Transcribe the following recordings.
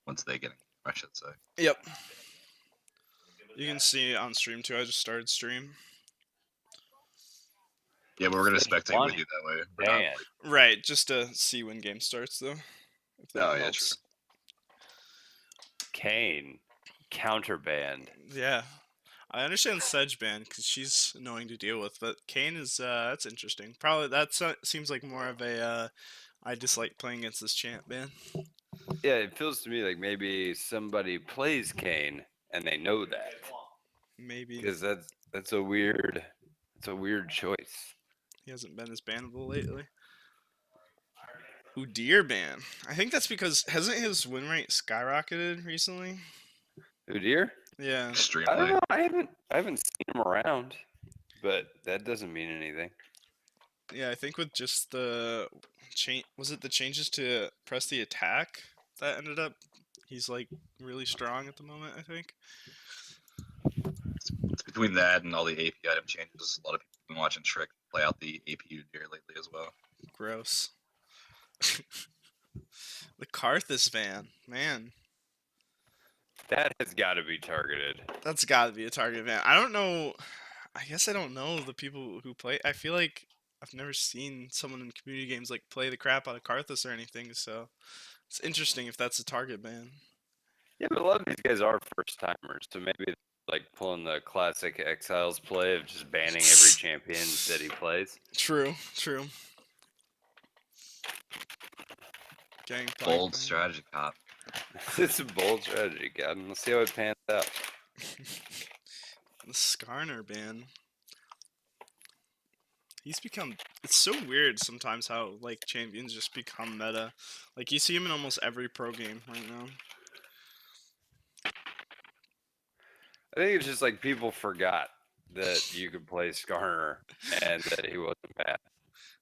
once they get in, I should say. Yep. You can see it on stream too. I just started stream. Yeah, but we're gonna spectate with you that way. We're not, Man. Right, just to see when game starts though. If that Oh, yeah, helps. Kane. Counterband. Yeah. I understand Sedge ban because she's annoying to deal with, but Kane is that's interesting. Probably that seems like more of a I dislike playing against this champ ban. Yeah, it feels to me like maybe somebody plays Kane and they know that. Maybe Because that's a weird choice. he hasn't been as bannable lately. Ooh, deer ban. I think that's because hasn't his win rate skyrocketed recently? Udyr? Yeah. I don't extremely. know. I haven't seen him around, but that doesn't mean anything. Yeah, I think with just the was it the changes to press the attack that ended up he's like really strong at the moment, I think. It's between that and all the AP item changes. A lot of people have been watching Trick play out the AP Udyr lately as well. Gross. The Karthus van, man. That has got to be targeted. That's got to be a target van. I don't know. I guess I don't know the people who play. I feel like I've never seen someone in community games like play the crap out of Karthus or anything. So it's interesting if that's a target ban. Yeah, but a lot of these guys are first timers, so maybe like pulling the classic Exiles play of just banning every champion that he plays. True. True. Gang Bold strategy, cop. It's a bold strategy, Gavin. Let's see how it pans out. The Skarner ban. He's become. It's so weird sometimes how like champions just become meta. Like you see him in almost every pro game right now. I think it's just like people forgot that you could play Skarner and that he wasn't bad.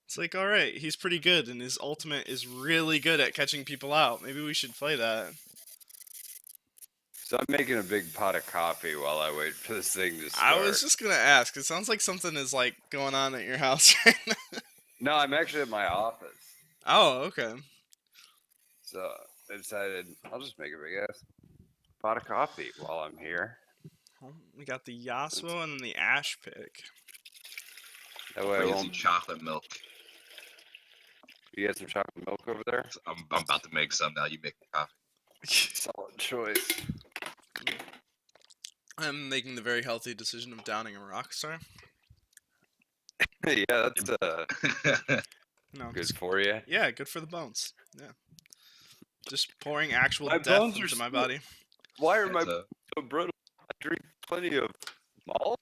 It's like, all right, he's pretty good, and his ultimate is really good at catching people out. Maybe we should play that. So I'm making a big pot of coffee while I wait for this thing to start. I was just gonna ask. It sounds like something is like going on at your house right now. No, I'm actually at my office. Oh, okay. So I decided I'll just make a big ass pot of coffee while I'm here. Well, we got the Yasuo and then the Ash pick. That way I Crazy won't. chocolate milk. You got some chocolate milk over there? I'm about to make some now. You make the coffee. Solid choice. I'm making the very healthy decision of downing a Rockstar. Yeah, that's No, good for you. Yeah, good for the bones. Yeah. Just pouring actual My death bones are into my still- body. Why are my bones so brittle? I drink plenty of milk.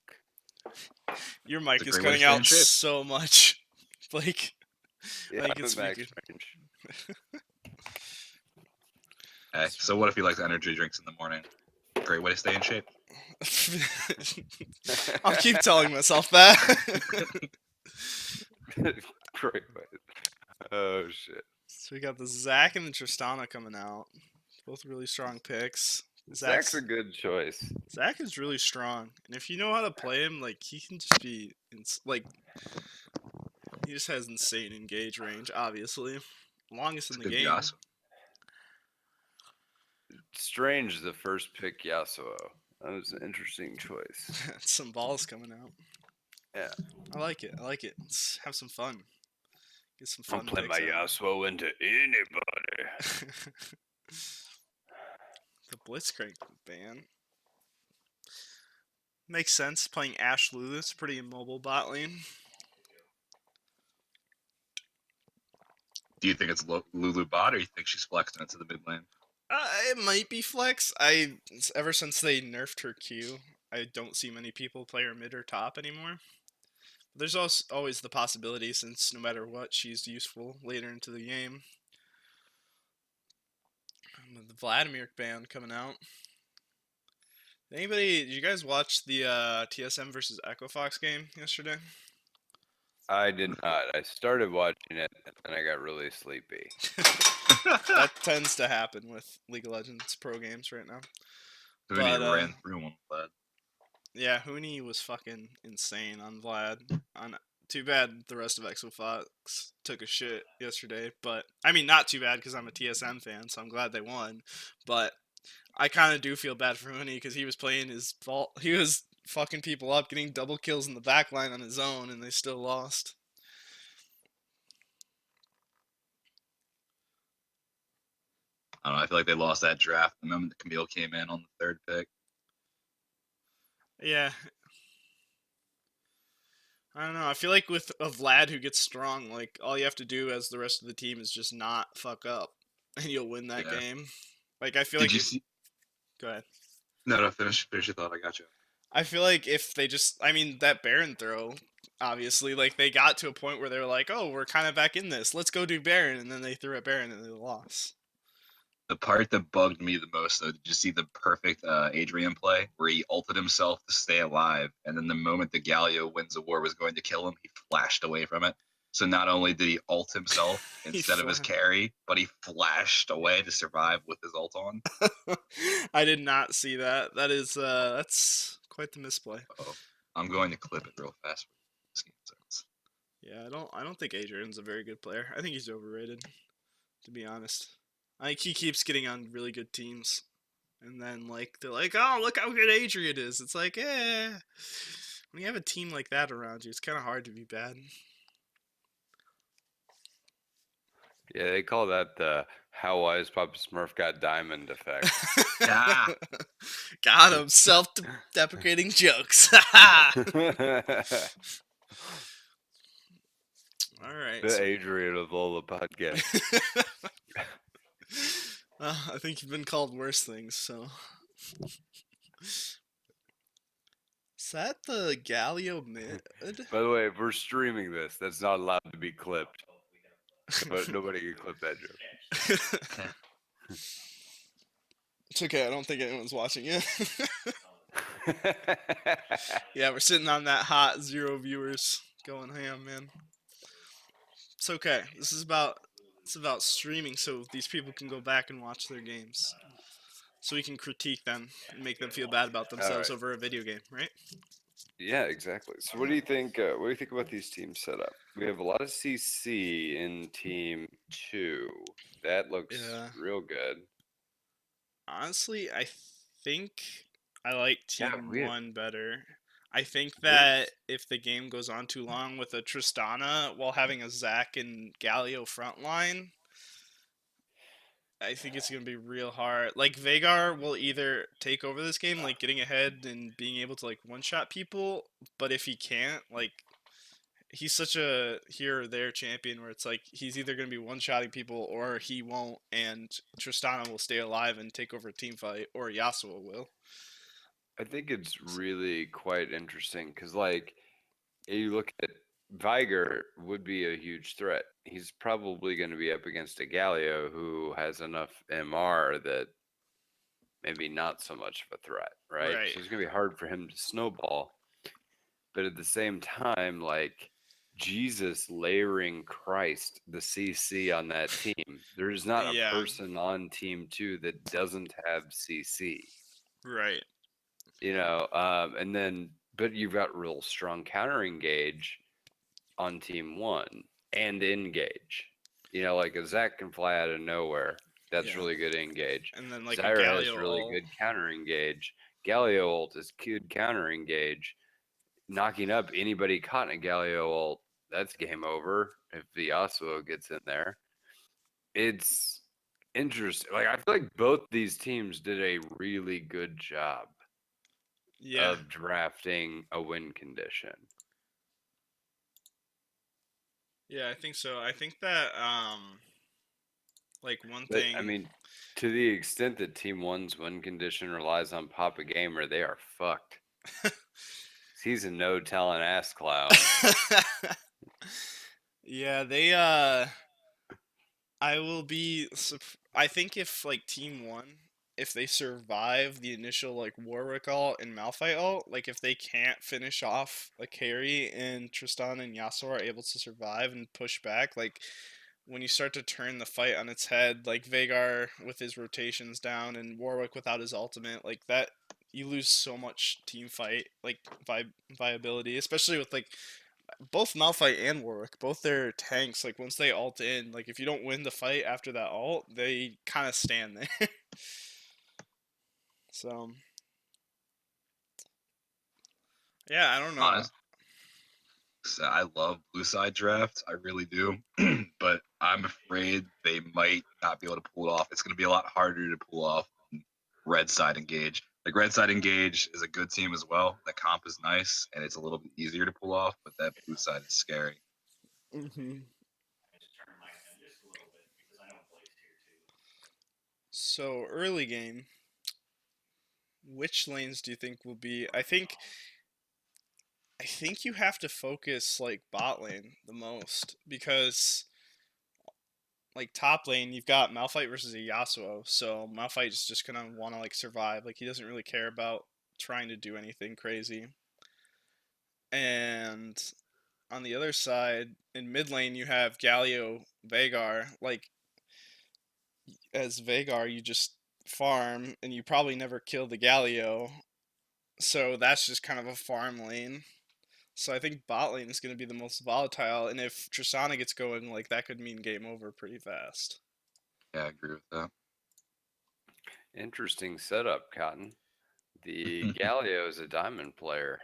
Your mic It's a is great way to cutting stay in out shape. so much. Like, Yeah, Like I'm it's at max speaking. range. Hey, so what if you like the energy drinks in the morning? Great way to stay in shape. I'll keep telling myself that. Great way. Oh shit. So we got the Zac and the Tristana coming out. Both really strong picks. Zach's a good choice. Zac is really strong, and if you know how to play him, like he can just be like he just has insane engage range. Obviously, longest in the Good game. Yasuo. Strange the first pick Yasuo. That was an interesting choice. Some balls coming out. Yeah. I like it. I like it. Let's have some fun. Get some fun. I'll play my picks out. Yasuo into anybody. The Blitzcrank ban. Makes sense. Playing Ashe Lulu. It's a pretty immobile bot lane. Do you think it's Lulu bot, or you think she's flexing into the mid lane? It might be flex. Ever since they nerfed her Q, I don't see many people play her mid or top anymore. There's also always the possibility, since no matter what, she's useful later into the game. And the Vladimir ban coming out. Did you guys watch the TSM versus Echo Fox game yesterday? I did not. I started watching it and then I got really sleepy. That tends to happen with League of Legends pro games right now. Tourny ran through one, but yeah, Hooney was fucking insane on Vlad. On Too bad the rest of Exofox took a shit yesterday, but I mean, not too bad because I'm a TSM fan, so I'm glad they won. But I kind of do feel bad for Mooney because he was playing his fault. He was fucking people up, getting double kills in the back line on his own, and they still lost. I don't know. I feel like they lost that draft the moment that Camille came in on the 3rd pick. Yeah. I don't know. I feel like with a Vlad who gets strong, like all you have to do as the rest of the team is just not fuck up, and you'll win that Yeah. game. Like I feel Did like. you see? Go ahead. No, finish your thought. I got you. I feel like if they just, I mean, that Baron throw, obviously, like they got to a point where they were like, oh, we're kind of back in this. Let's go do Baron, and then they threw at Baron and they lost. The part that bugged me the most, though, did you see the perfect Adrian play where he ulted himself to stay alive, and then the moment the Galio wins a war was going to kill him, he flashed away from it. So not only did he ult himself instead of his carry, but he flashed away to survive with his ult on. I did not see that. That is, that's quite the misplay. Oh, I'm going to clip it real fast. Yeah, I don't think Adrian's a very good player. I think he's overrated, to be honest. I think he keeps getting on really good teams. And then, like, they're like, oh, look how good Adrian is. It's like, when you have a team like that around you, it's kind of hard to be bad. Yeah, they call that the How Wise Papa Smurf Got Diamond effect. Ah. Got him. Self-deprecating jokes. All right. The Adrian of LOLA podcast. I think you've been called worse things, so. Is that the Galio mid? By the way, if we're streaming this, that's not allowed to be clipped. But nobody can clip that joke. It's okay, I don't think anyone's watching it. Yeah, we're sitting on that hot 0 viewers going ham, man. It's okay. It's about streaming so these people can go back and watch their games. So we can critique them and make them feel bad about themselves over a video game, right? Yeah, exactly. So what do you think about these teams set up? We have a lot of CC in team 2. That looks real good. Honestly, I think I like team 1 better. I think Yes. that if the game goes on too long with a Tristana while having a Zac and Galio front line, I think it's going to be real hard. Like, Veigar will either take over this game, like, getting ahead and being able to, like, one-shot people, but if he can't, like, he's such a here or there champion where it's like, he's either going to be one-shotting people or he won't, and Tristana will stay alive and take over a team fight, or Yasuo will. I think it's really quite interesting because, like, you look at Viger would be a huge threat. He's probably going to be up against a Galio who has enough MR that maybe not so much of a threat, right? So it's going to be hard for him to snowball. But at the same time, like, Jesus layering Christ, the CC on that team. There's not a person on team 2 that doesn't have CC. Right. You know, and then, but you've got real strong counter engage on team 1 and engage. You know, like a Zac can fly out of nowhere. That's really good engage. And then, like, Zyra Galio has really ult. good counter engage. Galio ult is good counter engage. Knocking up anybody caught in a Galio ult, that's game over if the Yasuo gets in there. It's interesting. Like, I feel like both these teams did a really good job of drafting a win condition. Yeah, I think so. I think that, like, one thing... I mean, to the extent that Team 1's win condition relies on Papa Gamer, they are fucked. He's a no-talent ass clown. Yeah, they, I will be... I think if, like, Team 1, if they survive the initial, like, Warwick ult and Malphite ult, like, if they can't finish off a carry and Tristan and Yasuo are able to survive and push back, like, when you start to turn the fight on its head, like Veigar with his rotations down and Warwick without his ultimate, like, that, you lose so much team fight, like, viability, especially with, like, both Malphite and Warwick, both their tanks, like once they ult in, like if you don't win the fight after that ult, they kind of stand there. So, yeah, I don't know. Honest, so I love blue side draft. I really do. But I'm afraid they might not be able to pull it off. It's going to be a lot harder to pull off than red side engage. Like red side engage is a good team as well. That comp is nice and it's a little bit easier to pull off, but that blue side is scary. So early game, which lanes do you think will be? I think you have to focus like bot lane the most because like top lane you've got Malphite versus a Yasuo, so Malphite is just gonna want to like survive. Like he doesn't really care about trying to do anything crazy. And on the other side, in mid lane you have Galio, Veigar. Like as Veigar, you just farm and you probably never kill the Galio. So that's just kind of a farm lane. So I think bot lane is going to be the most volatile, and if Tristana gets going, like that could mean game over pretty fast. Yeah, I agree with that. Interesting setup, Cotton. The Galio is a diamond player.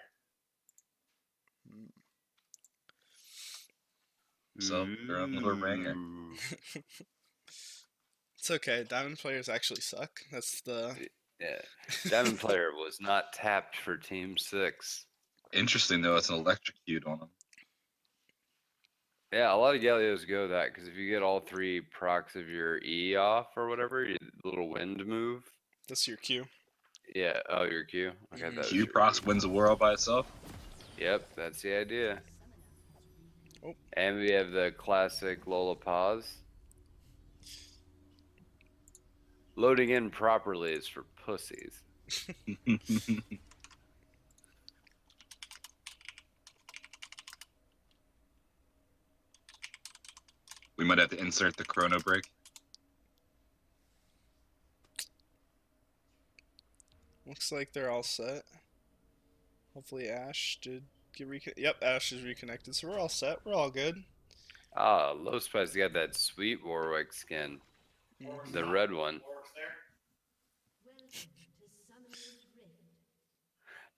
So they're on the ringer. It's okay. Diamond players actually suck. That's the Yeah. Diamond player was not tapped for Team 6. Interesting though, it's an electrocute on them. Yeah, a lot of Galios go that because if you get all 3 procs of your E off or whatever, your little wind move. That's your Q. Yeah. Oh, your Q. Okay, that Q procs wins a war all by itself. Yep, that's the idea. Oh. And we have the classic LOLA pause. Loading in properly is for pussies. We might have to insert the chrono break. Looks like they're all set. Hopefully Ash did get reconnected. Yep, Ash is reconnected, so we're all set. We're all good. Ah, Low Spice got that sweet Warwick skin. The red one.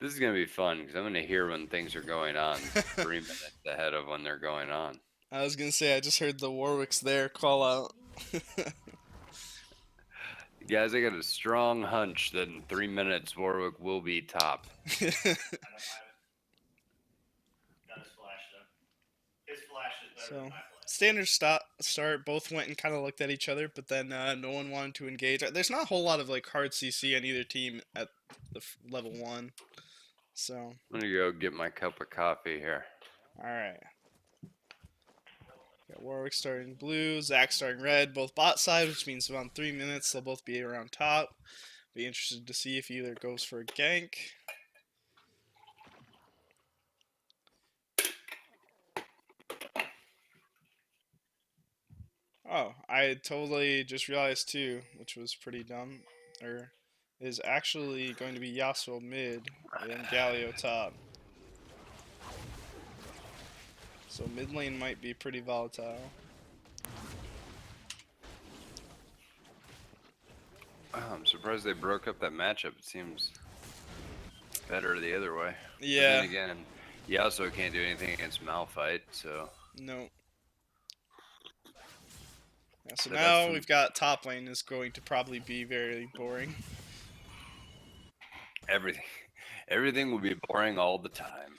This is going to be fun because I'm going to hear when things are going on 3 minutes ahead of when they're going on. I was going to say, I just heard the Warwick's there call out. Guys, I got a strong hunch that in 3 minutes Warwick will be top. So, standard start, both went and kind of looked at each other, but then no one wanted to engage. There's not a whole lot of like hard CC on either team at the level 1. So I'm gonna go get my cup of coffee here. Alright. Got Warwick starting blue, Zach starting red, both bot side, which means around 3 minutes they'll both be around top. Be interested to see if either goes for a gank. Oh, I totally just realized too, which was pretty dumb, is actually going to be Yasuo mid and Galio top. So mid lane might be pretty volatile. I'm surprised they broke up that matchup. It seems better the other way. Yeah. But then again, Yasuo can't do anything against Malphite, so. No. Yeah, so But now we've got top lane is going to probably be very boring. Everything will be boring all the time.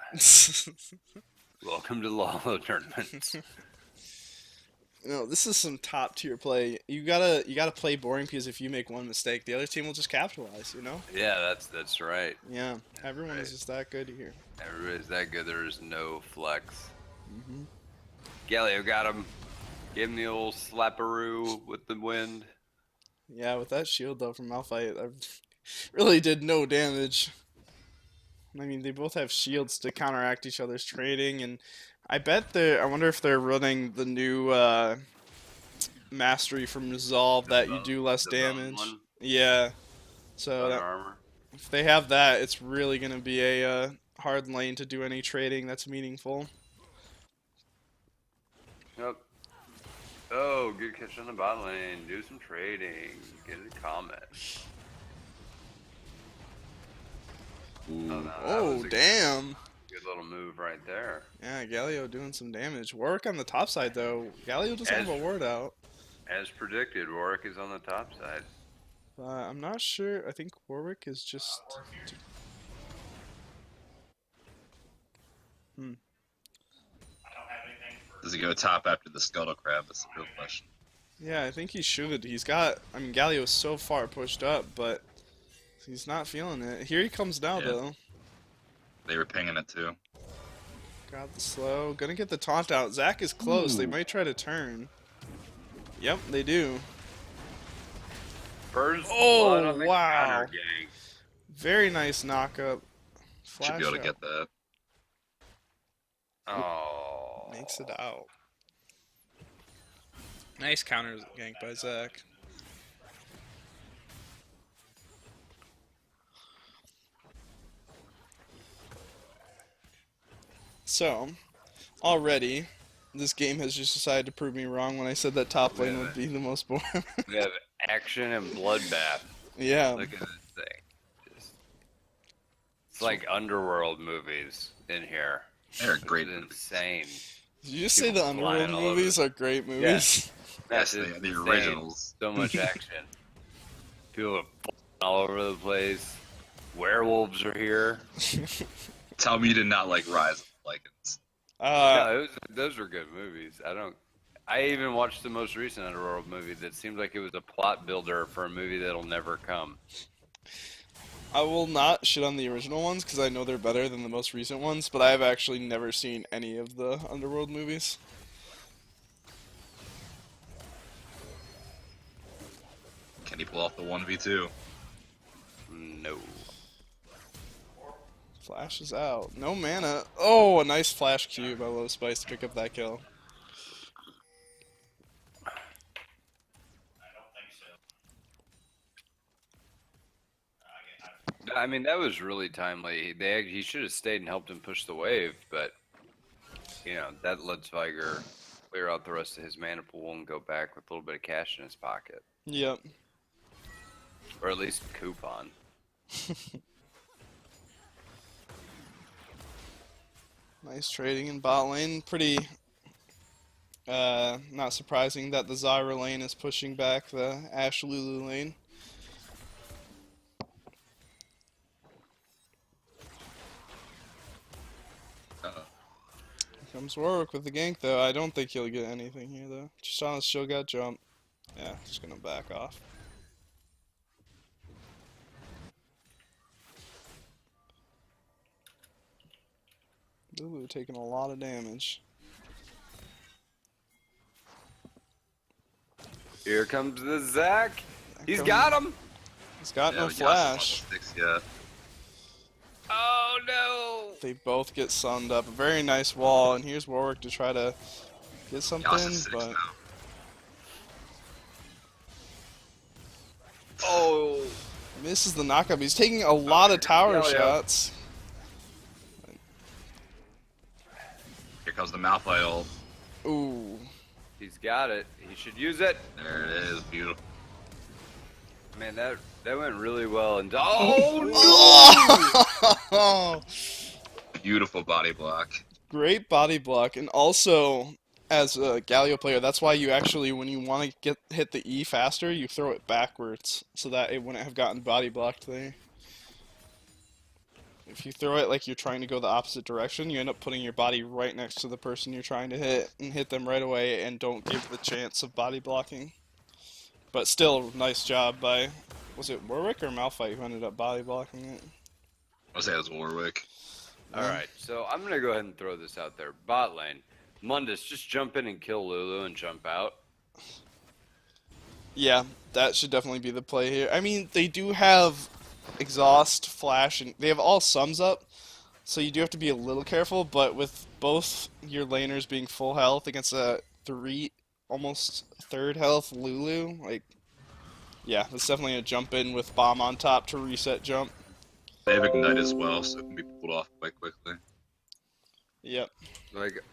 Welcome to LOLA tournaments. No, this is some top tier play. You gotta play boring because if you make one mistake, the other team will just capitalize. You know? Yeah, that's right. Yeah, everyone is just that good here. Everybody's that good. There is no flex. Galio got him. Gave him the old slapperoo with the wind. Yeah, with that shield though from Malphite, I really did no damage. I mean, they both have shields to counteract each other's trading, and I wonder if they're running the new mastery from Resolve that you do less damage. Yeah. So Armor. if they have that, it's really gonna be a hard lane to do any trading that's meaningful. Yep. Oh, good catch on the bot lane. Do some trading. Get a comment. Ooh. Oh, no, that Oh, was a damn. good little move right there. Yeah, Galio doing some damage. Warwick on the top side, though. Galio doesn't have a ward out. As predicted, Warwick is on the top side. I'm not sure. I think Warwick is just... Does he go top after the Scuttle Crab? That's the real question. Yeah, I think he should. He's got... I mean, Galio is so far pushed up, but he's not feeling it. Here he comes now, Yeah. though. They were pinging it too. Got the slow. Gonna get the taunt out. Zach is close. They Ooh. might try to turn. Yep, they do. First Oh, blood on the wow. counter, gang. Very nice knockup. Should be able to Flash get that. Oh. makes it out. Nice counter gank by Zach. So, already, this game has just decided to prove me wrong when I said that top lane would be the most boring. We have action and bloodbath. Yeah. Look at this thing. It's like underworld movies in here. They're great It's movies. insane. Did you just say the People flying Underworld all over movies are great movies? Yes, It's the insane. originals. So much action. People are all over the place. Werewolves are here. Tell me you did not like Rise of the Lycans. No, those were good movies. I even watched the most recent Underworld movie that seemed like it was a plot builder for a movie that'll never come. I will not shit on the original ones because I know they're better than the most recent ones, but I've actually never seen any of the Underworld movies. Can he pull off the 1v2? No. Flash is out. No mana. Oh, a nice flash Q by Low Spice to pick up that kill. I mean, that was really timely. He should have stayed and helped him push the wave, but, you know, that lets Viger clear out the rest of his mana pool and go back with a little bit of cash in his pocket. Yep. Or at least a coupon. Nice trading in bot lane. Pretty not surprising that the Zyra lane is pushing back the Ashe Lulu lane. Uh-oh. Here comes Warwick with the gank though. I don't think he'll get anything here though. Tristana's still got jump. Yeah, just gonna back off. Lulu taking a lot of damage. Here comes the Zach. He's comes- got him. He's got Yeah, no but Yasuo's on the flash. sticks yet. Oh no. They both get sunned up. A very nice wall, and here's Warwick to try to get something, Yasuo's 6 but now. Oh. misses the knockup. He's taking a lot of tower Yeah, yeah. shots. Here comes the Malphite ult. Ooh. He's got it. He should use it. There it is. Beautiful. Man, that went really well. And Oh! Beautiful body block. Great body block, and also as a Galio player, that's why you actually, when you want to hit the E faster, you throw it backwards so that it wouldn't have gotten body blocked there. If you throw it like you're trying to go the opposite direction, you end up putting your body right next to the person you're trying to hit and hit them right away and don't give the chance of body blocking. But still, nice job by, was it Warwick or Malphite who ended up body blocking it? I'll say it was Warwick. All right, so I'm gonna go ahead and throw this out there. Bot lane, Mundus, just jump in and kill Lulu and jump out. Yeah, that should definitely be the play here. I mean, they do have exhaust, flash, and they have all sums up, so you do have to be a little careful, but with both your laners being full health against a almost third health Lulu, like, yeah, it's definitely a jump in with bomb on top to reset jump. They have Ignite as well, so it can be pulled off quite quickly. Yep. Like,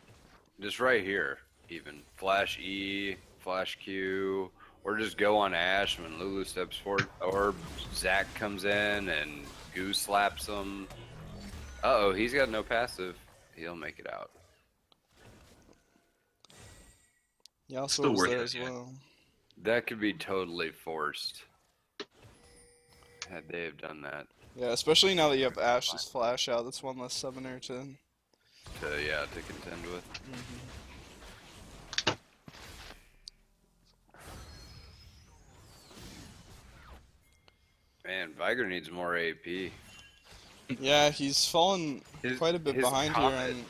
just right here. even. Flash E, Flash Q, or just go on Ash when Lulu steps forward, or Zac comes in and Goose slaps him. Uh-oh, he's got no passive. He'll make it out. Yasuo Still was working there as it. well. That could be totally forced. Had they have done that. Yeah, especially now that you have Ash's flash out, that's one less summoner to. To contend with. Man, Viger needs more AP. Yeah, he's fallen quite a bit his behind Comet- here.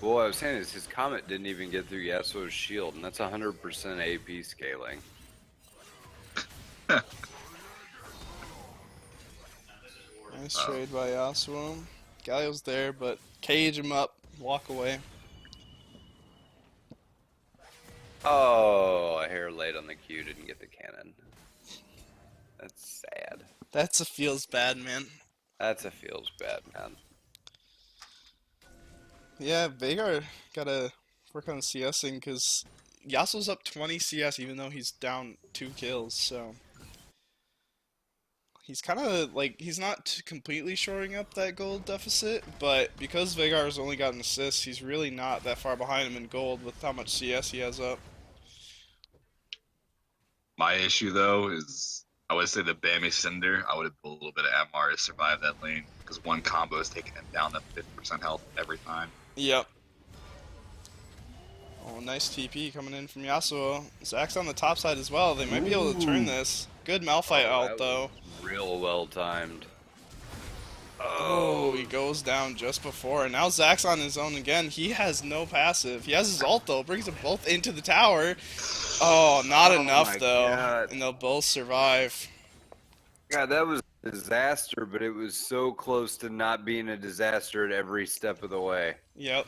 Well, what I was saying is his Comet didn't even get through Yasuo's shield, and that's 100% AP scaling. Nice trade by Yasuo. Galio's there, but cage him up, walk away. Oh, a hair late on the Q, didn't get the cannon. That's sad. That's a feels bad, man. That's a feels bad, man. Yeah, Veigar gotta work on CSing because Yasuo's up 20 CS even though he's down 2 kills, so he's kind of like, he's not completely shoring up that gold deficit, but because Veigar's only got an assist, he's really not that far behind him in gold with how much CS he has up. My issue though is I would say the Bammy Cinder. I would have put a little bit of MR to survive that lane because one combo is taking him down to 50% health every time. Yep. Oh, nice TP coming in from Yasuo. Zac's on the top side as well. They might be able to turn this. Good Malphite ult though. Real well timed. Oh, he goes down just before, and now Zac's on his own again. He has no passive. He has his ult though, brings them both into the tower. Oh, not enough though, God. and they'll both survive. God, that was a disaster, but it was so close to not being a disaster at every step of the way. Yep.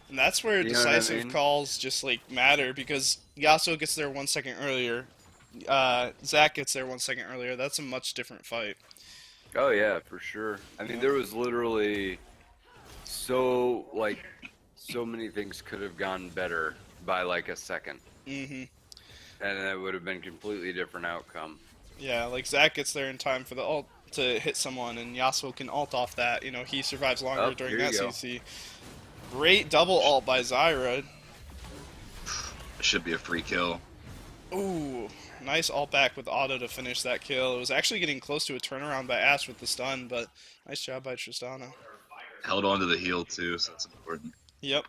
And that's where You know what I decisive mean? calls just like matter because Yasuo gets there 1 second earlier. Zac gets there 1 second earlier. That's a much different fight. Oh yeah, for sure. I mean, there was literally so many things could have gone better by like a second, Mhm. and it would have been completely different outcome. Yeah, like Zac gets there in time for the ult to hit someone, and Yasuo can ult off that. You know, he survives longer Oh, during here that you go. CC. Great double ult by Zyra. It should be a free kill. Ooh, nice ult back with auto to finish that kill. It was actually getting close to a turnaround by Ash with the stun, but nice job by Tristana. Held on to the heal too, so that's important. Yep.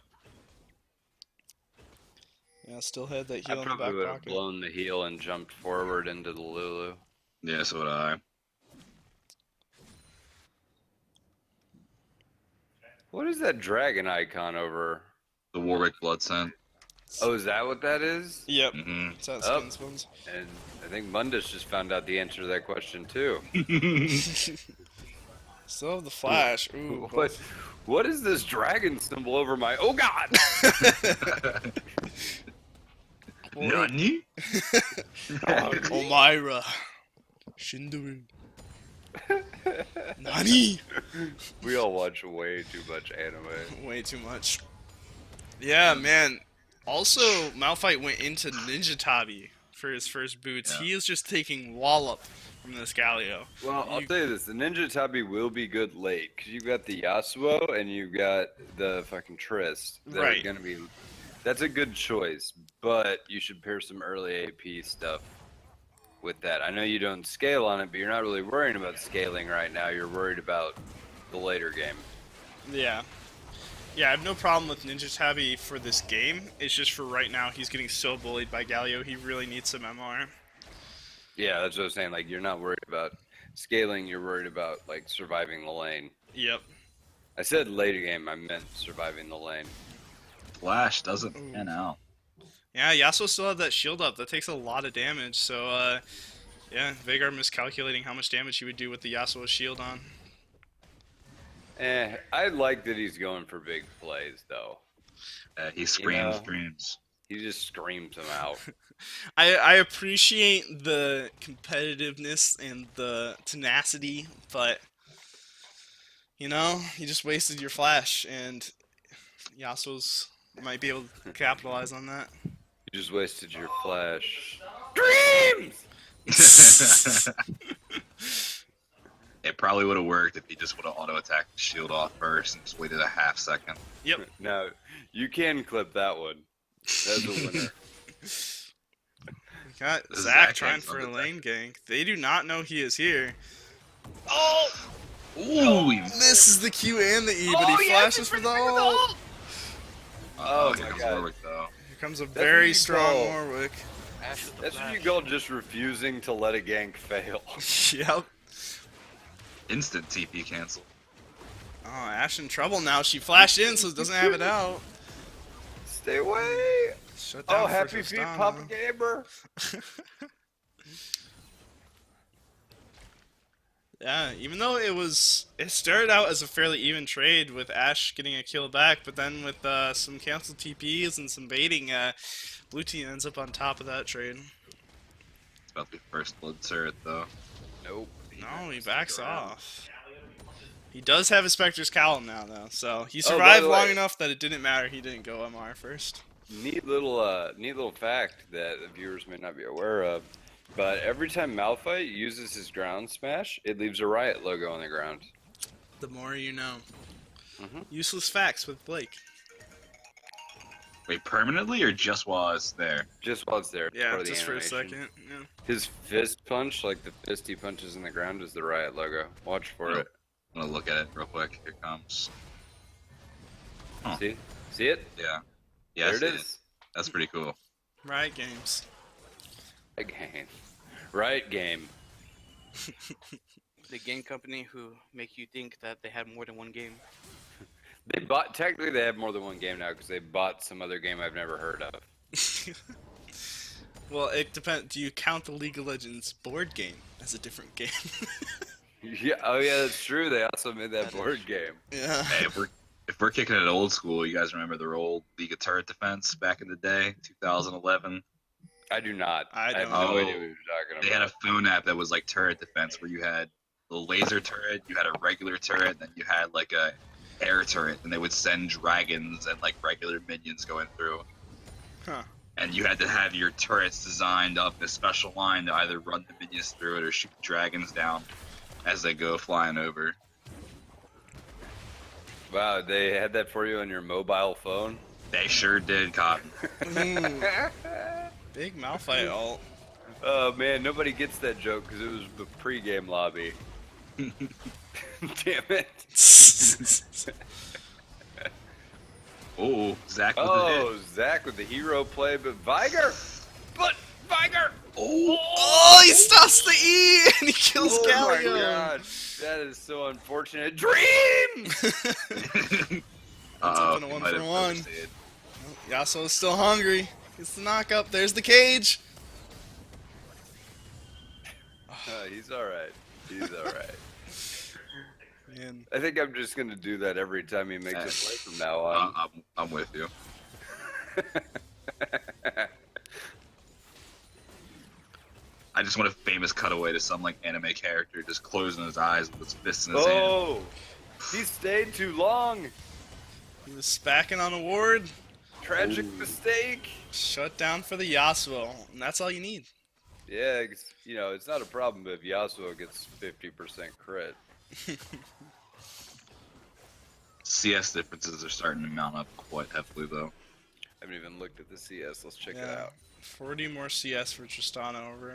Yeah, still had that I heal in the probably back would have pocket. blown the heel and jumped forward into the Lulu. Yeah, so would I. What is that dragon icon over? The Warwick Blood Scent. Oh, is that what that is? Yep. Mm-hmm. It's that Oh. skin spoons. And I think Mundus just found out the answer to that question too. Still have the flash. Ooh. What is this dragon symbol over my? Oh God! Nani? Omira. Shindaru. Nani? We all watch way too much anime. Way too much. Yeah, man. Also, Malphite went into Ninja Tabi for his first boots. Yeah. He is just taking wallop from this Galio. Well, I'll tell you this: the Ninja Tabi will be good late because you've got the Yasuo and you've got the fucking Trist. That Right. Are gonna be. That's a good choice, but you should pair some early AP stuff with that. I know you don't scale on it, but you're not really worrying about scaling right now. You're worried about the later game. Yeah. Yeah, I have no problem with Ninja Tabi for this game. It's just for right now, he's getting so bullied by Galio, he really needs some MR. Yeah, that's what I was saying. Like, you're not worried about scaling. You're worried about like surviving the lane. Yep. I said later game. I meant surviving the lane. Flash doesn't pan out. Yeah, Yasuo still had that shield up. That takes a lot of damage, so, yeah, Veigar miscalculating how much damage he would do with the Yasuo shield on. I like that he's going for big plays, though. He screams know. dreams. He just screams them out. I appreciate the competitiveness and the tenacity, but, you know, you just wasted your flash, and Yasuo's might be able to capitalize on that. You just wasted your flash. Dreams! It probably would have worked if he just would have auto-attacked the shield off first and just waited a half second. Yep. No, you can clip that one. That's a winner. We got This is Zach Zach trying hands for on a the lane gank. They do not know he is here. Oh! Ooh! He Misses the Q and the E, but he flashes for the ult. Oh here my comes God. Warwick, though. Here comes a what very you strong call- Warwick. That's what you call just refusing to let a gank fail. Yep. Instant TP cancel. Oh, Ash in trouble now. She flashed in, so it doesn't have it out. Stay away! Shut down Oh, for happy feet, Tristana. Papa Gamer! Yeah, even though it started out as a fairly even trade with Ash getting a kill back, but then with some canceled TPs and some baiting, Blue Team ends up on top of that trade. It's about to be first blood turret, though. Nope. No, he backs off. He does have a Spectre's Cowl now, though, so he by survived the long way- enough that it didn't matter. He didn't go MR first. Neat little fact that the viewers may not be aware of. But every time Malphite uses his ground smash, it leaves a Riot logo on the ground. The more you know. Mhm. Useless facts with Blake. Wait, permanently or just while it's there? Just while it's there. Yeah, part of the just for a animation. second. Yeah. His fist punch, like the fist he punches in the ground, is the Riot logo. Watch for Oh. it. I'm gonna look at it real quick. Here it comes. Huh. See? See it? Yeah. Yeah, I There it see is. That's pretty cool. Riot Games. Right game. Right game. The game company who make you think that they have more than one game. Technically they have more than one game now because they bought some other game I've never heard of. Well, it depends. Do you count the League of Legends board game as a different game? Yeah, oh yeah, that's true. They also made that board game. Yeah. Hey, if we're kicking it old school, you guys remember their old League of Turret Defense back in the day, 2011? I do not. I have don't. no Oh, idea what you're talking They had a about. phone app that was like turret defense, where you had the laser turret, you had a regular turret, then you had like a air turret, and they would send dragons and like regular minions going through. Huh. And you had to have your turrets designed up in a special line to either run the minions through it or shoot dragons down as they go flying over. Wow, they had that for you on your mobile phone? They sure did, Cotton. Ooh, big Malphite ult. Oh man, nobody gets that joke because it was the pre-game lobby. Damn it. Oh, Zach with the hit. Oh, Zach with the hero play, but Viger! Oh, he stops the E and he kills Oh my Galio. god, that is so unfortunate. Dream! Uh-oh, up in a he one might for have one. overstayed. Yasuo's still hungry. Gets the knock up. There's the cage. He's alright. He's alright. Man. I think I'm just gonna do that every time he makes a play from now on. I'm with you. I just want a famous cutaway to some like anime character just closing his eyes with his fists in his hand. Oh! He stayed too long! He was spacking on a ward. Tragic mistake! Shut down for the Yasuo. And that's all you need. Yeah, you know, it's not a problem if Yasuo gets 50% crit. CS differences are starting to mount up quite heavily though. I haven't even looked at the CS. Let's check it Yeah. out. 40 more CS for Tristana over.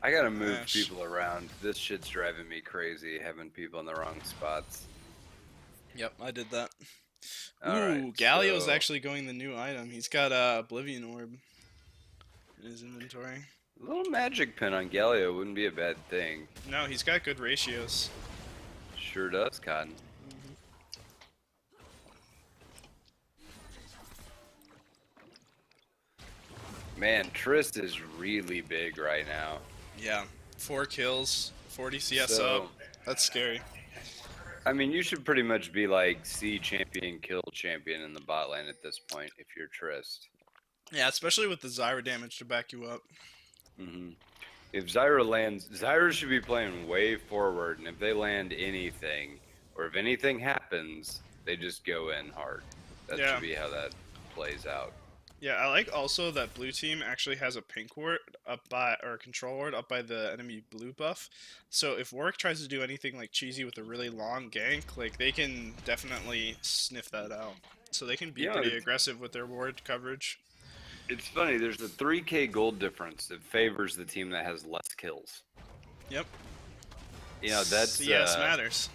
I gotta move Gosh. people around. This shit's driving me crazy, having people in the wrong spots. Yep, I did that. Alright, Ooh, Galio's so- actually going the new item. He's got a Oblivion Orb in his inventory. A little magic pin on Galio wouldn't be a bad thing. No, he's got good ratios. Sure does, Cotton. Man, Trist is really big right now. Yeah, 4 kills, 40 CS So- up. That's scary. I mean, you should pretty much be like C champion, kill champion in the bot lane at this point if you're Trist. Yeah, especially with the Zyra damage to back you up. If Zyra lands, Zyra should be playing way forward, and if they land anything, or if anything happens, they just go in hard. That Yeah. should be how that plays out. Yeah, I like also that blue team actually has a pink ward or control ward up by the enemy blue buff. So if Warwick tries to do anything like cheesy with a really long gank, like they can definitely sniff that out. So they can be pretty aggressive with their ward coverage. It's funny, there's a 3k gold difference that favors the team that has less kills. Yep. You know, that's CS matters.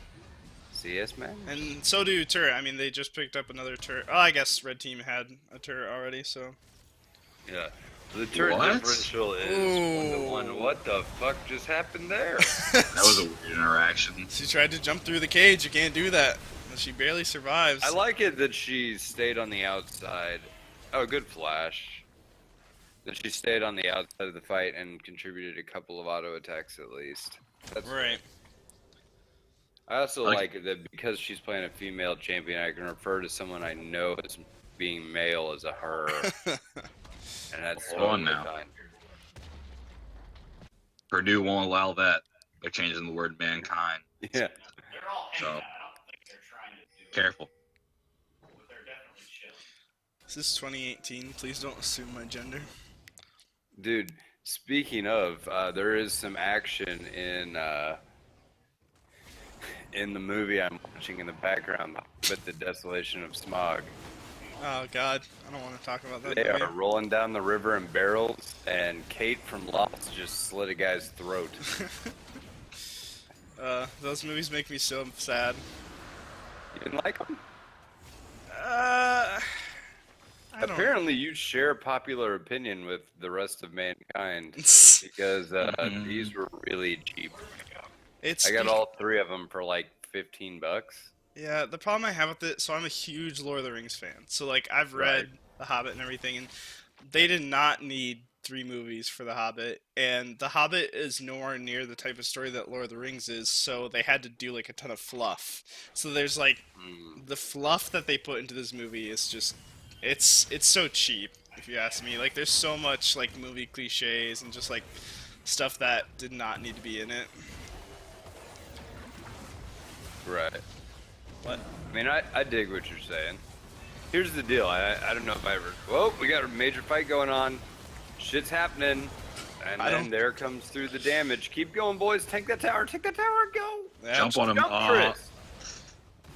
CS matters? And so do turret. I mean, they just picked up another turret. Oh, I guess red team had a turret already, so. Yeah. The turret differential is 1-to-1. What the fuck just happened there? That was a weird interaction. She tried to jump through the cage. You can't do that. She barely survives. I like it that she stayed on the outside. Oh, good flash. That she stayed on the outside of the fight and contributed a couple of auto attacks at least. That's right. I also like that because she's playing a female champion, I can refer to someone I know as being male as a her. And that's on now. fine. Purdue won't allow that. They're changing the word mankind. Yeah. So, careful. This is 2018. Please don't assume my gender. Dude, speaking of, there is some action in the movie I'm watching in the background with the Desolation of Smog. Oh god, I don't want to talk about that. They are rolling down the river in barrels, and Kate from Lost just slit a guy's throat. Those movies make me so sad. You didn't like them? Apparently you share popular opinion with the rest of mankind because these were really cheap. I got all 3 of them for like $15. Yeah, the problem I have with it, so I'm a huge Lord of the Rings fan. So like I've read The Hobbit and everything, and they did not need 3 movies for The Hobbit, and The Hobbit is nowhere near the type of story that Lord of the Rings is, so they had to do like a ton of fluff. So there's like the fluff that they put into this movie is just it's so cheap, if you ask me. Like there's so much like movie cliches and just like stuff that did not need to be in it. Right. What? I mean, I dig what you're saying. Here's the deal. I don't know if I ever... Whoa, we got a major fight going on. Shit's happening. And then there comes through the damage. Keep going, boys. Take that tower. Take that tower. Go. Yeah, jump on him. Chris.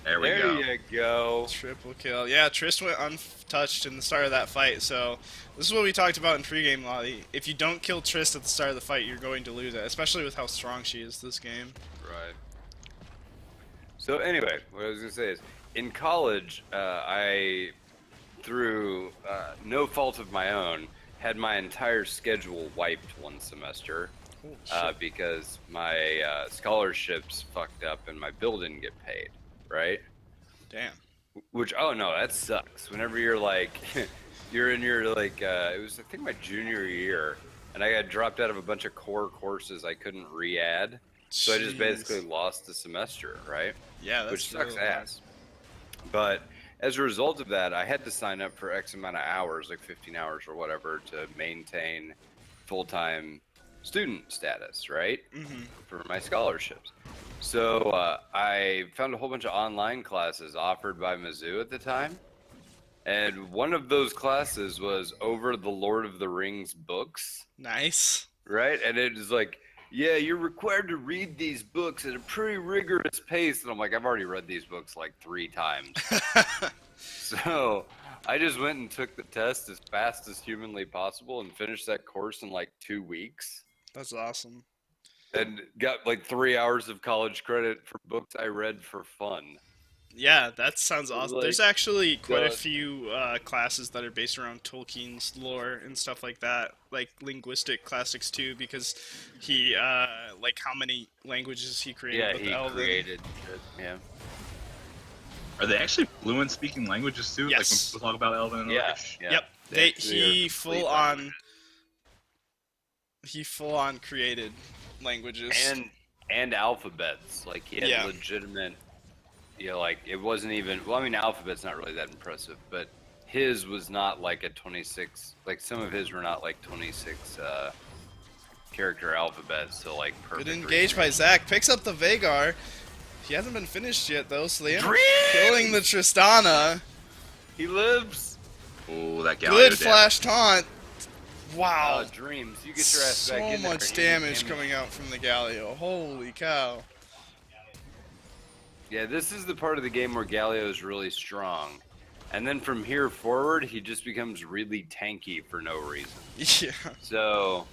There we go. There you go. Triple kill. Yeah, Triss went untouched in the start of that fight, so this is what we talked about in pregame, Lottie. If you don't kill Triss at the start of the fight, you're going to lose it, especially with how strong she is this game. Right. So anyway, what I was going to say is, in college, I, through no fault of my own, had my entire schedule wiped one semester because my scholarships fucked up and my bill didn't get paid, right? Damn. Which, oh no, that sucks. Whenever you're like, you're in your like, it was I think my junior year, and I got dropped out of a bunch of core courses I couldn't re-add. So I just basically lost the semester, right? Yeah, that's which sucks really ass. But as a result of that, I had to sign up for X amount of hours, like 15 hours or whatever, to maintain full-time student status, right? For my scholarships. So I found a whole bunch of online classes offered by Mizzou at the time. And one of those classes was over the Lord of the Rings books. Nice. Right? And it was like, yeah, you're required to read these books at a pretty rigorous pace. And I'm like, I've already read these books like 3 times. So I just went and took the test as fast as humanly possible and finished that course in like 2 weeks. That's awesome. And got like 3 hours of college credit for books I read for fun. Yeah, that sounds awesome. Like, there's actually quite a few classes that are based around Tolkien's lore and stuff like that, like linguistic classics too, because he, like how many languages he created with Elven. Created. Yeah. Are they actually fluent speaking languages too? Yes. Like when people talk about Elven and Elvish? Yeah. Yep. He full on created languages. And alphabets. Like he had legitimate. You know, like, it wasn't even... Well, I mean, alphabet's not really that impressive, but his was not like a 26... Like, some of his were not like 26 character alphabets, so, like, perfect. Good engage by Zach. Picks up the Vhagar. He hasn't been finished yet, though, so they end up killing the Tristana. He lives! Oh, that Galio Good damage. flash taunt. Wow. Oh, Dreams, you get your ass back So in there. much and you get damage coming out from the Galio. Holy cow. Yeah, this is the part of the game where Galio is really strong. And then from here forward, he just becomes really tanky for no reason. Yeah. So,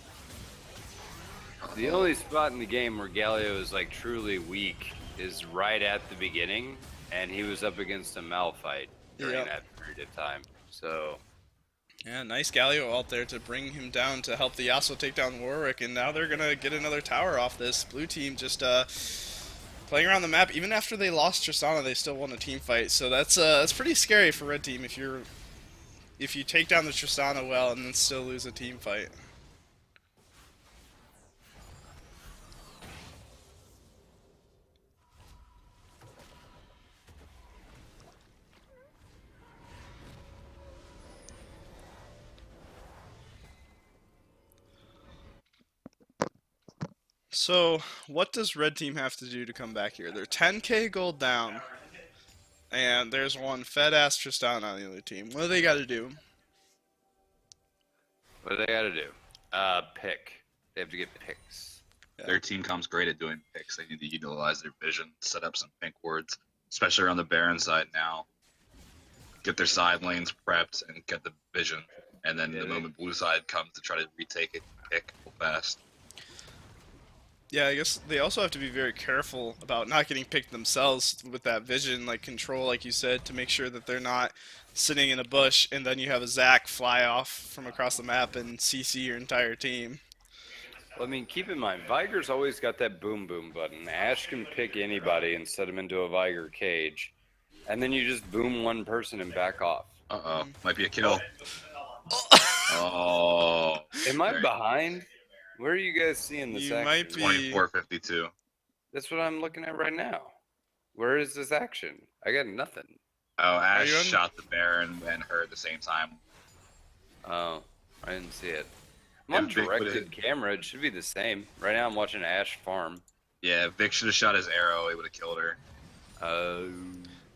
the only spot in the game where Galio is like truly weak is right at the beginning, and he was up against a Malphite during Yep. that period of time. So, Yeah, nice Galio out there to bring him down to help the Yasuo take down Warwick, and now they're gonna get another tower off this. Blue team just playing around the map. Even after they lost Tristana, they still won a team fight. So that's pretty scary for red team if you take down the Tristana well and then still lose a team fight. So, what does red team have to do to come back here? They're 10k gold down, and there's one fed-ass Tristana on the other team. What do they got to do? what do they gotta do? Pick. They have to get picks. Yeah. Their team comes great at doing picks. They need to utilize their vision, set up some pink wards, especially around the Baron side now. Get their side lanes prepped and get the vision. And then Yeah, the they- moment blue side comes to try to retake it, pick fast. Yeah, I guess they also have to be very careful about not getting picked themselves with that vision, like control, like you said, to make sure that they're not sitting in a bush and then you have a Zac fly off from across the map and CC your entire team. Well, I mean, keep in mind, Viger's always got that boom boom button. Ash can pick anybody and set him into a Viger cage. And then you just boom one person and back off. Uh-oh. Might be a kill. Oh. Am I Very- behind? Where are you guys seeing this You action? might be- 24-52. That's what I'm looking at right now. Where is this action? I got nothing. Oh, Ash you on- shot the Baron and her at the same time. Oh, I didn't see it. I'm Yeah, on Vic would've- directed camera. It should be the same. Right now I'm watching Ash farm. Yeah, Vic should have shot his arrow. He would have killed her.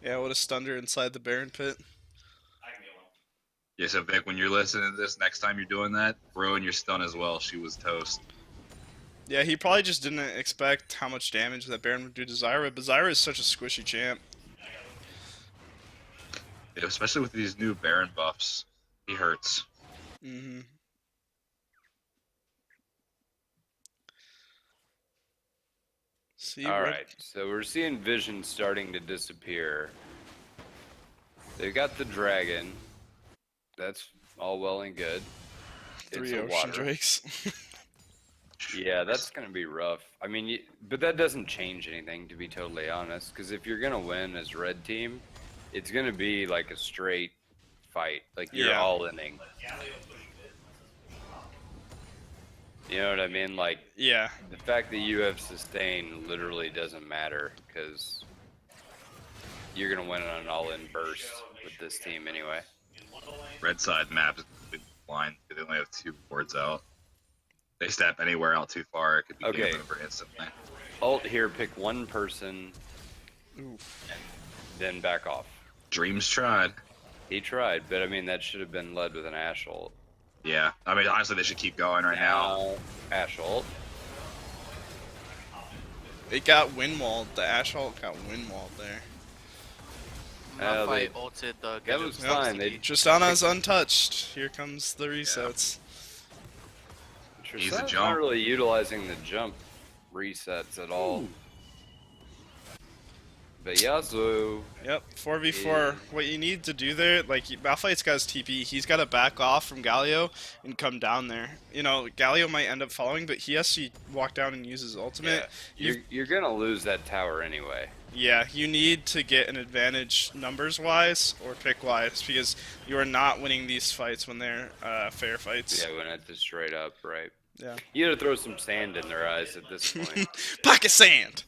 Yeah, what a stunned her inside the Baron pit. Yeah, so Vic, when you're listening to this, next time you're doing that, throw in your stun as well. She was toast. Yeah, he probably just didn't expect how much damage that Baron would do to Zyra, but Zyra is such a squishy champ. Yeah, especially with these new Baron buffs. He hurts. Mm-hmm. See, All red- right, so we're seeing vision starting to disappear. They've got the dragon. That's all well and good. Three It's a ocean water. drakes. Yeah, that's gonna be rough. I mean, but that doesn't change anything, to be totally honest. Because if you're gonna win as red team, it's gonna be like a straight fight. Like you're Yeah. all inning. You know what I mean? Like Yeah, the fact that you have sustain literally doesn't matter because you're gonna win on an all-in burst with this team anyway. Red side map is blind. They only have 2 boards out. They step anywhere out too far, it could be Okay. game over instantly. Ult here, pick one person, oof. then back off. Dreams tried. He tried, but I mean that should have been led with an Ash ult. Yeah, I mean honestly they should keep going right now. Ash ult. It got windwalled. The Ash ult got windwalled there. they- Malphite ulted the That was Ghetto fine. They CC. Tristana's untouched. Here comes the resets. Easy Tristan's jump. not really utilizing the jump resets at all. But Yasuo, Yep, 4v4. What you need to do there, like, Malphite's got his TP. He's got to back off from Galio and come down there. You know, Galio might end up following, but he has to walk down and use his ultimate. you're gonna lose that tower anyway. Yeah, you need to get an advantage numbers-wise or pick-wise because you are not winning these fights when they're fair fights. Yeah, when it's just straight up, right? Yeah. You gotta throw some sand in their eyes at this point. Pocket sand!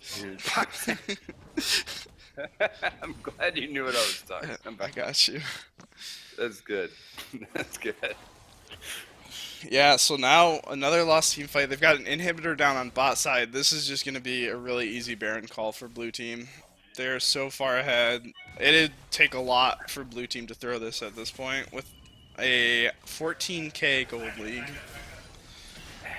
I'm glad you knew what I was talking I about. got you. That's good. That's good. Yeah, so now another lost team fight. They've got an inhibitor down on bot side. This is just going to be a really easy Baron call for blue team. They're so far ahead. It'd take a lot for blue team to throw this at this point with a 14K gold league.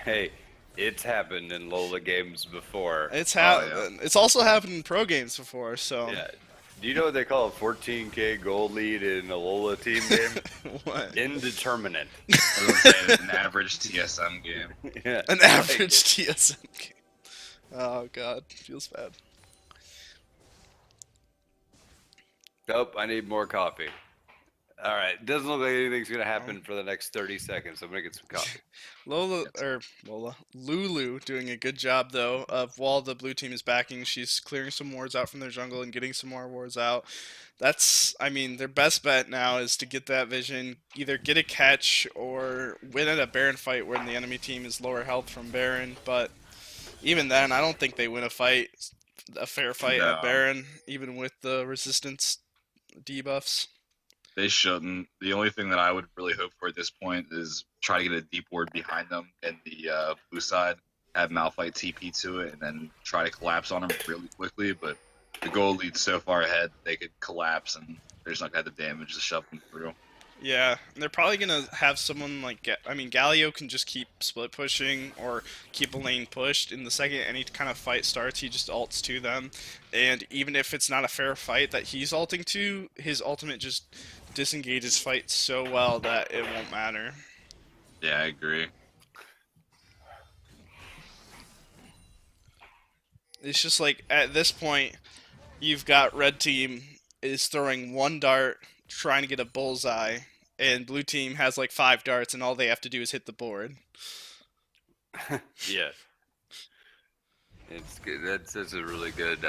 Hey, it's happened in LOLA games before. It's Oh, happened. It's also happened in pro games before. So Yeah. Do you know what they call a 14K gold lead in a LOLA team game? what? Indeterminate. I was gonna say an average TSM game. Yeah. An average TSM game. Oh god, feels bad. Nope, I need more coffee. All right, doesn't look like anything's gonna happen for the next 30 seconds. I'm gonna get some coffee. Lulu doing a good job though of while the blue team is backing, she's clearing some wards out from their jungle and getting some more wards out. That's, I mean, their best bet now is to get that vision, either get a catch or win at a Baron fight when the enemy team is lower health from Baron. But even then, I don't think they win a fair fight at No. Baron, even with the resistance debuffs. They shouldn't. The only thing that I would really hope for at this point is try to get a deep ward behind them in the blue side, have Malphite TP to it, and then try to collapse on them really quickly. But the gold lead's so far ahead, they could collapse, and they're just not going to have the damage to shove them through. Yeah, and they're probably going to have someone like, I mean, Galio can just keep split pushing or keep a lane pushed. In the second any kind of fight starts, he just ults to them. And even if it's not a fair fight that he's ulting to, his ultimate just disengages fight so well that it won't matter. Yeah, I agree. It's just like, at this point, you've got red team is throwing one dart, trying to get a bullseye, and blue team has like 5 darts, and all they have to do is hit the board. Yeah. It's good. That's a really good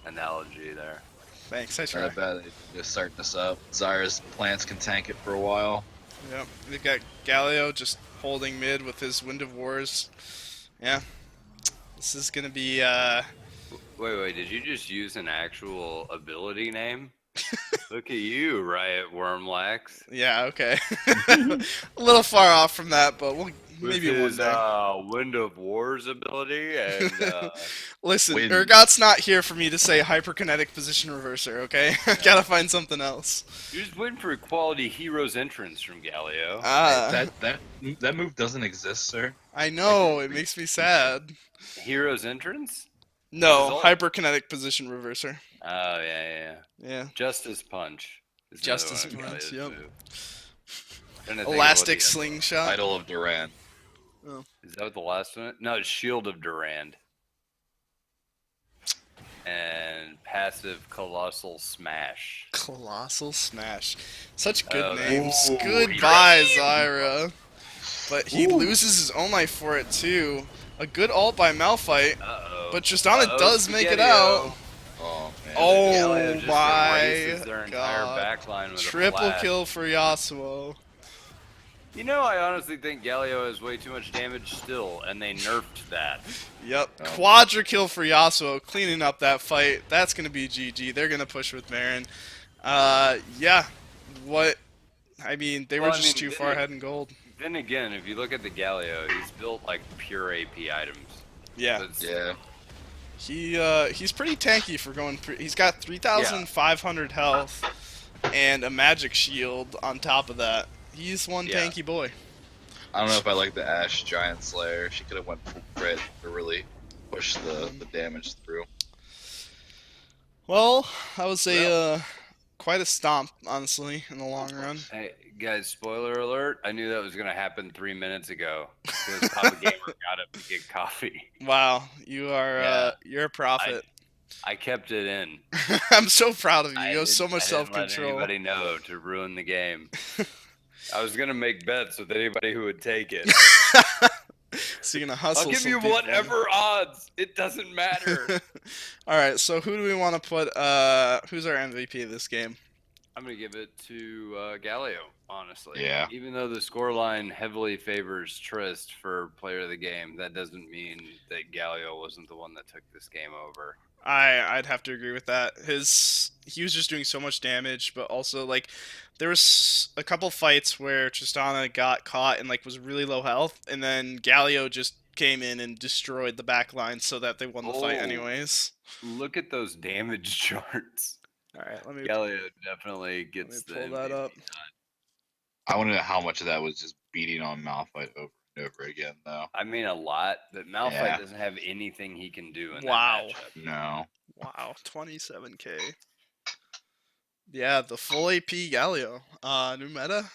analogy there. Thanks, I Not try. bad. They're just starting this up. Zyra's plants can tank it for a while. Yep, they've got Galio just holding mid with his Wind of Wars. Yeah, this is gonna be Wait, did you just use an actual ability name? Look at you, Riot Wormlax. yeah, okay. A little far off from that, but we'll With maybe one his day. Wind of Wars ability and Listen, Wind. Urgot's not here for me to say hyperkinetic position reverser, okay? Gotta find something else. you're just waiting for a quality hero's entrance from Galio. That move doesn't exist, sir. I know, it makes me sad. Hero's entrance? No, Result? hyperkinetic position reverser. Oh yeah. Yeah. Justice Punch. is Justice another one of Punch, Galio's yep. moves. Trying to think of what Elastic the other- slingshot. Idol of Duran. Is that what the last one? No, it's Shield of Durand. And passive Colossal Smash. Colossal Smash. Such good Oh, names. ooh, Goodbye, Zyra. But he loses his own life for it, too. A good ult by Malphite, Uh-oh. but Tristana Uh-oh, does make it Spaghetti-O. out. Oh man. Oh Galio just my erases their entire god. backline with a Triple flash. kill for Yasuo. You know, I honestly think Galio has way too much damage still, and they nerfed that. Yep. Oh. Quadra kill for Yasuo, cleaning up that fight. That's going to be GG. They're going to push with Baron. Yeah. What? I mean, they were Well, I just mean, too far ahead in gold. Then again, if you look at the Galio, he's built like pure AP items. Yeah. So it's- Yeah. He's pretty tanky for going. He's got 3,500 health and a magic shield on top of that. He's one Yeah. tanky boy. I don't know if I like the Ashe Giant Slayer. She could have went full crit to really push the damage through. Well, that was quite a stomp, honestly, in the long run. Hey, guys, spoiler alert. I knew that was going to happen 3 minutes ago. Because Papa Gamer got up to get coffee. Wow, you are Yeah. you're a prophet. I kept it in. I'm so proud of you. I You have so didn't- much I didn't self-control. let anybody know to ruin the game. I was going to make bets with anybody who would take it. So you're gonna hustle. I'll give some you people. whatever odds. It doesn't matter. All right. So who do we want to put? Who's our MVP of this game? I'm going to give it to Galio, honestly. Yeah. Even though the scoreline heavily favors Trist for player of the game, that doesn't mean that Galio wasn't the one that took this game over. I'd have to agree with that. He was just doing so much damage, but also like there was a couple fights where Tristana got caught and like was really low health, and then Galio just came in and destroyed the back line so that they won the fight Oh. anyways. Look at those damage charts. All right, let me Galio definitely gets the pull that MVP up. nod. I want to know how much of that was just beating on Malphite over and over again, though. I mean, a lot, but Malphite Yeah. doesn't have anything he can do in Wow. that matchup. No. Wow, 27k. Yeah, the full AP Galio. New meta.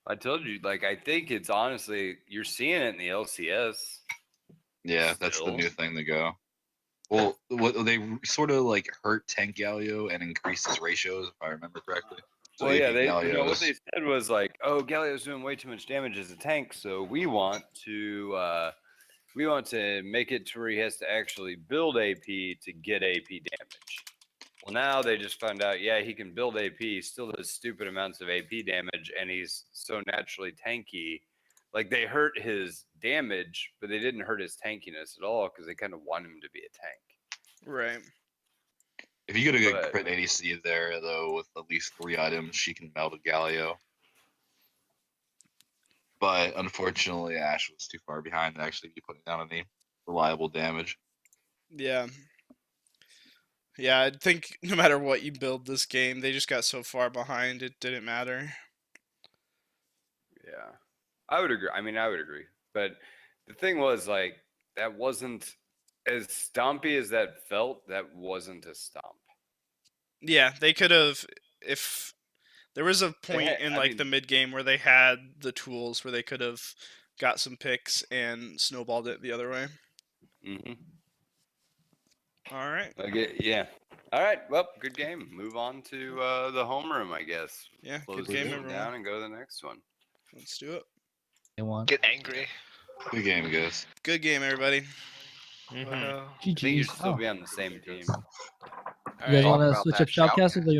I told you, like, I think it's honestly, you're seeing it in the LCS. Yeah, that's the Still? new thing to go. Well, what they sort of like hurt Tank Galio and increased his ratios, if I remember correctly. So Well, yeah, AP they, what Galios- they said was like, oh, Galio's doing way too much damage as a tank, so we want to make it to where he has to actually build AP to get AP damage. Well, now they just found out, yeah, he can build AP, he still does stupid amounts of AP damage, and he's so naturally tanky. Like, they hurt his damage, but they didn't hurt his tankiness at all because they kind of want him to be a tank. Right. If you get a good But- crit ADC there, though, with at least 3 items, she can melt a Galio. But unfortunately, Ash was too far behind to actually be putting down any reliable damage. Yeah. Yeah, I think no matter what you build this game, they just got so far behind, it didn't matter. Yeah, I would agree. I mean, I would agree. But the thing was, like, that wasn't as stompy as that felt. That wasn't a stomp. Yeah, they could have, if there was a point had- in I like mean- the mid game where they had the tools where they could have got some picks and snowballed it the other way. Mm-hmm. All right. Okay, yeah. All right. Well, good game. Move on to the homeroom, I guess. Yeah, Close good game, this one everyone. down and go to the next one. Let's do it. They want. Get angry. Good game, guys. Good game, everybody. Well, I think you GG's. should still Oh. be on the same team. You guys want to switch up shoutcasters, or you want